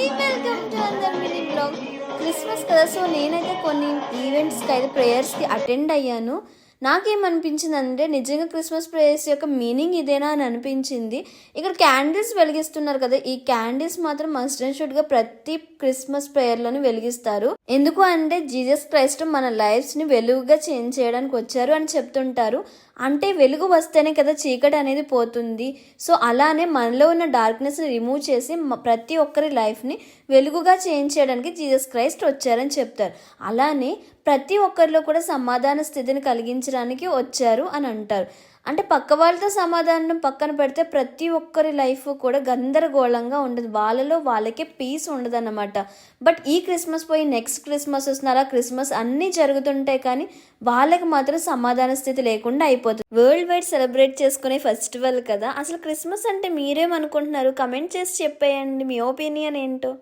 Welcome to another mini blog. Christmas కదా, so నేనైతే కొన్ని ఈవెంట్స్కి అయితే ప్రేయర్స్కి అటెండ్ అయ్యాను. నాకేమనిపించింది అంటే నిజంగా క్రిస్మస్ ప్రేయర్స్ యొక్క మీనింగ్ ఇదేనా అని అనిపించింది. ఇక్కడ క్యాండిల్స్ వెలిగిస్తున్నారు కదా, ఈ క్యాండిల్స్ మాత్రం మస్ట్ అండ్ షుడ్గా ప్రతి క్రిస్మస్ ప్రేయర్లోని వెలిగిస్తారు. ఎందుకు అంటే జీసస్ క్రైస్ట్ మన లైఫ్స్ని వెలుగుగా చేంజ్ చేయడానికి వచ్చారు అని చెప్తుంటారు. అంటే వెలుగు వస్తేనే కదా చీకటి అనేది పోతుంది. సో అలానే మనలో ఉన్న డార్క్నెస్ని రిమూవ్ చేసి ప్రతి ఒక్కరి లైఫ్ని వెలుగుగా చేంజ్ చేయడానికి జీసస్ క్రైస్ట్ వచ్చారని చెప్తారు. అలానే ప్రతి ఒక్కరిలో కూడా సమాధాన స్థితిని కలిగించడానికి వచ్చారు అని అంటారు. అంటే పక్క వాళ్ళతో సమాధానం పక్కన పెడితే ప్రతి ఒక్కరి లైఫ్ కూడా గందరగోళంగా ఉండదు, వాళ్ళలో వాళ్ళకే పీస్ ఉండదు అన్నమాట. బట్ ఈ క్రిస్మస్ పోయి నెక్స్ట్ క్రిస్మస్ వస్తున్నారు, ఆ క్రిస్మస్ అన్నీ జరుగుతుంటాయి కానీ వాళ్ళకి మాత్రం సమాధాన స్థితి లేకుండా అయిపోతుంది. వరల్డ్ వైడ్ సెలబ్రేట్ చేసుకునే ఫెస్టివల్ కదా. అసలు క్రిస్మస్ అంటే మీరేమనుకుంటున్నారు? కమెంట్ చేసి చెప్పేయండి మీ ఒపీనియన్ ఏంటో.